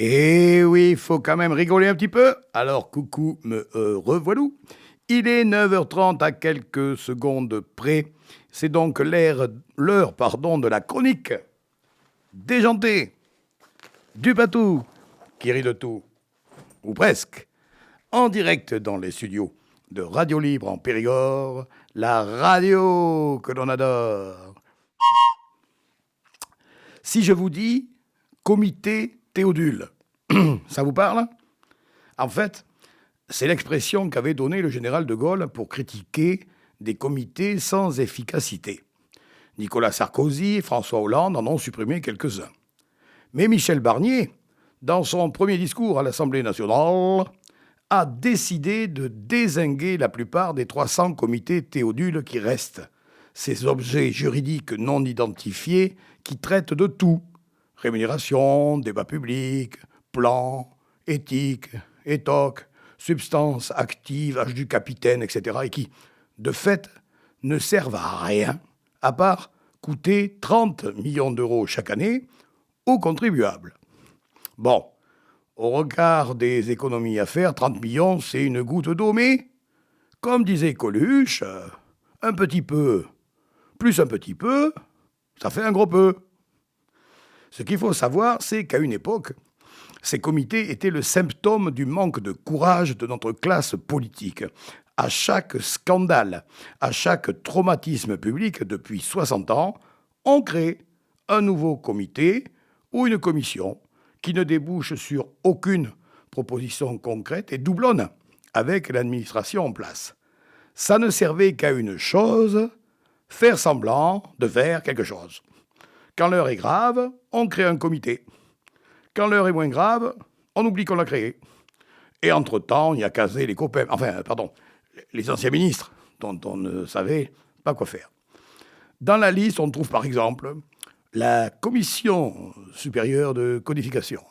Et oui, il faut quand même rigoler un petit peu. Alors, coucou, me revoilou. Il est 9h30 à quelques secondes près. C'est donc l'heure de la chronique déjantée du patou qui rit de tout, ou presque, en direct dans les studios de Radio Libre en Périgord, la radio que l'on adore. Si je vous dis comité Théodule, ça vous parle? En fait, c'est l'expression qu'avait donnée le général de Gaulle pour critiquer des comités sans efficacité. Nicolas Sarkozy et François Hollande en ont supprimé quelques-uns. Mais Michel Barnier, dans son premier discours à l'Assemblée nationale, a décidé de dézinguer la plupart des 300 comités Théodule qui restent. Ces objets juridiques non identifiés qui traitent de tout. Rémunération, débat public, plan, éthique, étoque, substances actives, âge du capitaine, etc. et qui, de fait, ne servent à rien, à part coûter 30 millions d'euros chaque année aux contribuables. Bon, au regard des économies à faire, 30 millions, c'est une goutte d'eau, mais, comme disait Coluche, un petit peu, plus un petit peu, ça fait un gros peu. Ce qu'il faut savoir, c'est qu'à une époque, ces comités étaient le symptôme du manque de courage de notre classe politique. À chaque scandale, à chaque traumatisme public depuis 60 ans, on crée un nouveau comité ou une commission qui ne débouche sur aucune proposition concrète et doublonne avec l'administration en place. Ça ne servait qu'à une chose, faire semblant de faire quelque chose. Quand l'heure est grave, on crée un comité. Quand l'heure est moins grave, on oublie qu'on l'a créé. Et entre-temps, il y a casé les copains, les anciens ministres, dont on ne savait pas quoi faire. Dans la liste, on trouve par exemple la Commission supérieure de codification,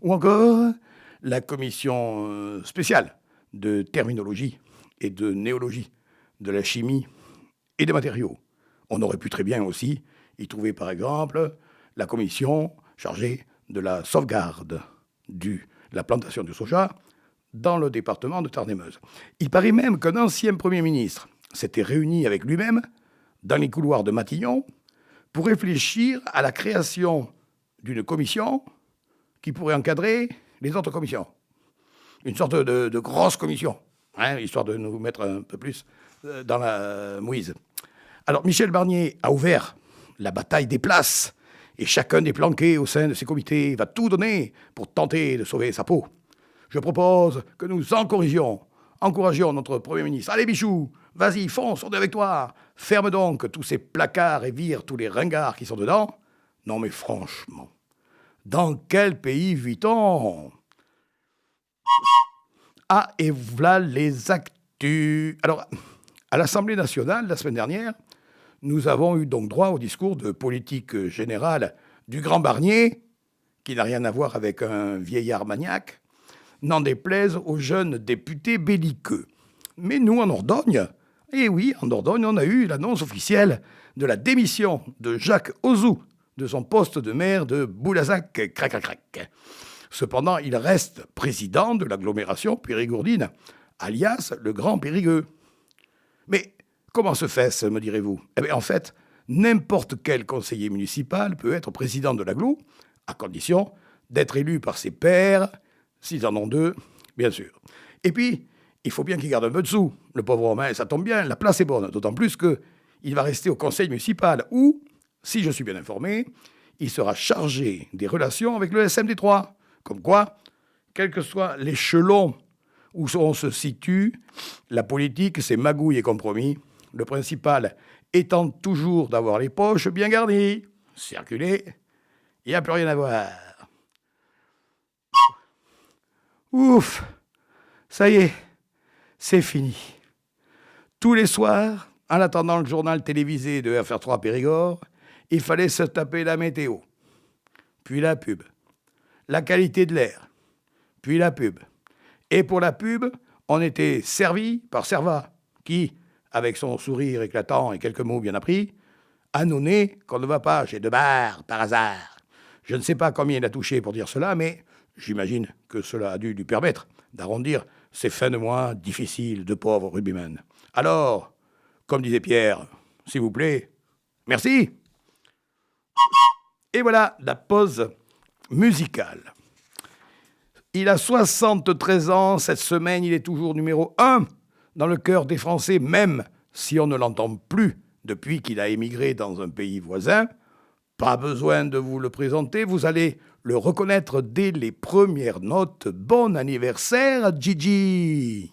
ou encore la Commission spéciale de terminologie et de néologie, de la chimie et des matériaux. On aurait pu très bien aussi y trouver par exemple la commission chargée de la sauvegarde de la plantation du soja dans le département de Tarn-et-Meuse. Il paraît même qu'un ancien Premier ministre s'était réuni avec lui-même dans les couloirs de Matignon pour réfléchir à la création d'une commission qui pourrait encadrer les autres commissions. Une sorte de grosse commission, histoire de nous mettre un peu plus dans la mouise. Alors, Michel Barnier a ouvert la bataille des places, et chacun des planqués au sein de ces comités va tout donner pour tenter de sauver sa peau. Je propose que nous encouragions notre Premier ministre. Allez, Bichou, vas-y, fonce, on est avec toi. Ferme donc tous ces placards et vire tous les ringards qui sont dedans. Non, mais franchement, dans quel pays vit-on? Ah, et voilà les actus. Alors, à l'Assemblée nationale, la semaine dernière, nous avons eu donc droit au discours de politique générale du grand Barnier, qui n'a rien à voir avec un vieillard maniaque, n'en déplaise aux jeunes députés belliqueux. Mais nous, en Dordogne, eh oui, en Dordogne, on a eu l'annonce officielle de la démission de Jacques Ozou de son poste de maire de Boulazac-Crac-Crac. Cependant, il reste président de l'agglomération périgourdine, alias le Grand Périgueux. Mais comment se fait-ce, me direz-vous? Eh bien, en fait, n'importe quel conseiller municipal peut être président de l'agglo, à condition d'être élu par ses pairs, s'ils en ont deux, bien sûr. Et puis, il faut bien qu'il garde un peu de sous, le pauvre homme, hein, ça tombe bien, la place est bonne, d'autant plus qu'il va rester au conseil municipal où, si je suis bien informé, il sera chargé des relations avec le SMD3. Comme quoi, quel que soit l'échelon où on se situe, la politique, c'est magouille et compromis. Le principal étant toujours d'avoir les poches bien garnies. Circuler, il n'y a plus rien à voir. Ouf, ça y est, c'est fini. Tous les soirs, en attendant le journal télévisé de FR3 Périgord, il fallait se taper la météo, puis la pub, la qualité de l'air, puis la pub. Et pour la pub, on était servi par Serva, qui, avec son sourire éclatant et quelques mots bien appris, annonçait qu'on ne va pas chez Debar par hasard. Je ne sais pas combien il a touché pour dire cela, mais J'imagine que cela a dû lui permettre d'arrondir ces fins de mois difficiles de pauvre rugbyman. Alors, comme disait Pierre, s'il vous plaît, merci. Et voilà la pause musicale. Il a 73 ans, cette semaine, il est toujours numéro 1 dans le cœur des Français, même si on ne l'entend plus depuis qu'il a émigré dans un pays voisin. Pas besoin de vous le présenter, vous allez le reconnaître dès les premières notes. Bon anniversaire, Gigi!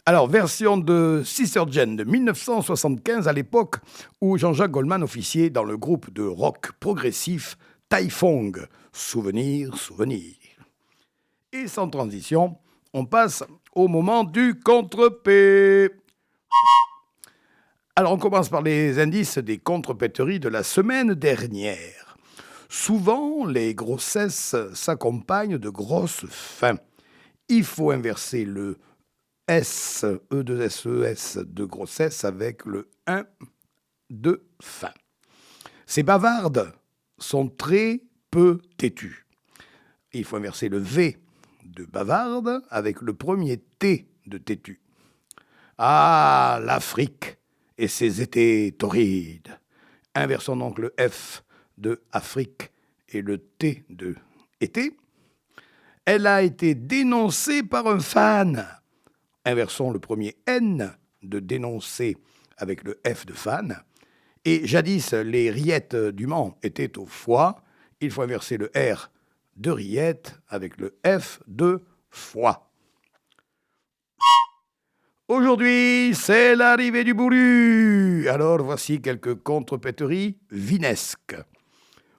Alors, version de Sister Jane de 1975, à l'époque où Jean-Jacques Goldman officiait dans le groupe de rock progressif Taifong. Souvenir, souvenir. Et sans transition, on passe au moment du contre-P. Alors, on commence par les indices des contre-péteries de la semaine dernière. Souvent, les grossesses s'accompagnent de grosses faims. Il faut inverser le S, E2SES de grossesse avec le 1 de fin. Ces bavardes sont très peu têtues. Il faut inverser le V de bavarde avec le premier T de têtu. Ah, l'Afrique et ses étés torrides. Inversons donc le F de Afrique et le T de été. Elle a été dénoncée par un fan. Inversons le premier N de dénoncer avec le F de fan. Et jadis, les rillettes du Mans étaient au foie. Il faut inverser le R de rillette avec le F de foie. Aujourd'hui, c'est l'arrivée du bourru. Alors voici quelques contrepéteries vinesques.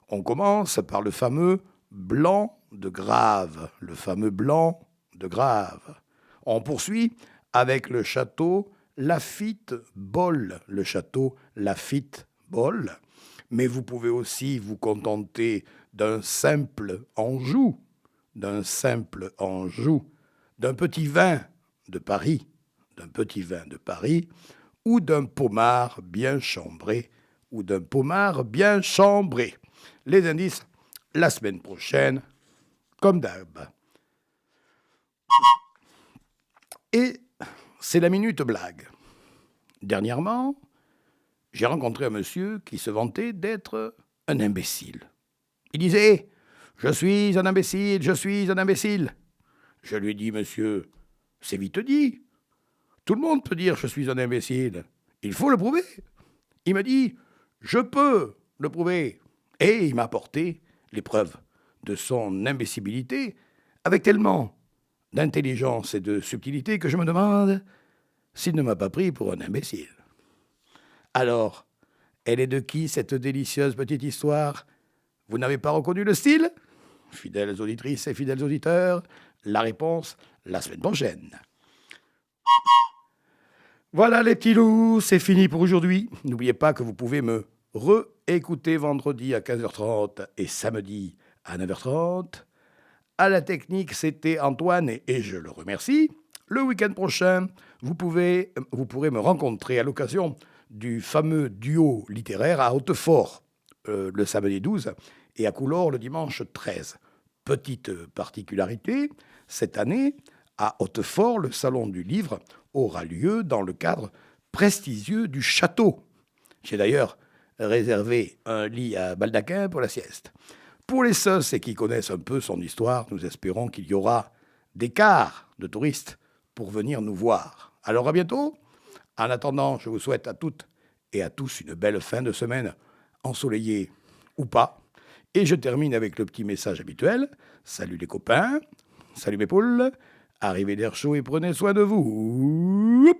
On commence par le fameux blanc de Grave. Le fameux blanc de Grave. On poursuit avec le château Lafitte-Boll. Le château Lafitte-Boll. Mais vous pouvez aussi vous contenter d'un simple Anjou, d'un petit vin de Paris, ou d'un pommard bien chambré, Les indices, la semaine prochaine, comme d'hab. Et c'est la minute blague. Dernièrement, j'ai rencontré un monsieur qui se vantait d'être un imbécile. Il disait « Je suis un imbécile. » Je lui ai dit « Monsieur, c'est vite dit. Tout le monde peut dire « Je suis un imbécile. » Il faut le prouver. Il m'a dit « Je peux le prouver. » Et il m'a apporté les preuves de son imbécilité avec tellement d'intelligence et de subtilité que je me demande s'il ne m'a pas pris pour un imbécile. Alors, elle est de qui, cette délicieuse petite histoire? Vous n'avez pas reconnu le style? Fidèles auditrices et fidèles auditeurs, la réponse la semaine prochaine. Voilà les petits loups, c'est fini pour aujourd'hui. N'oubliez pas que vous pouvez me réécouter vendredi à 15h30 et samedi à 9h30. À la technique, c'était Antoine et je le remercie. Le week-end prochain, vous pourrez me rencontrer à l'occasion du fameux duo littéraire à Hautefort le samedi 12 et à Coulors le dimanche 13. Petite particularité, cette année, à Hautefort, le salon du livre aura lieu dans le cadre prestigieux du château. J'ai d'ailleurs réservé un lit à baldaquin pour la sieste. Pour les sauces qui connaissent un peu son histoire, nous espérons qu'il y aura des quarts de touristes pour venir nous voir. Alors à bientôt. En attendant, je vous souhaite à toutes et à tous une belle fin de semaine, ensoleillée ou pas. Et je termine avec le petit message habituel. Salut les copains, salut mes poules, arrivez d'air chaud et prenez soin de vous.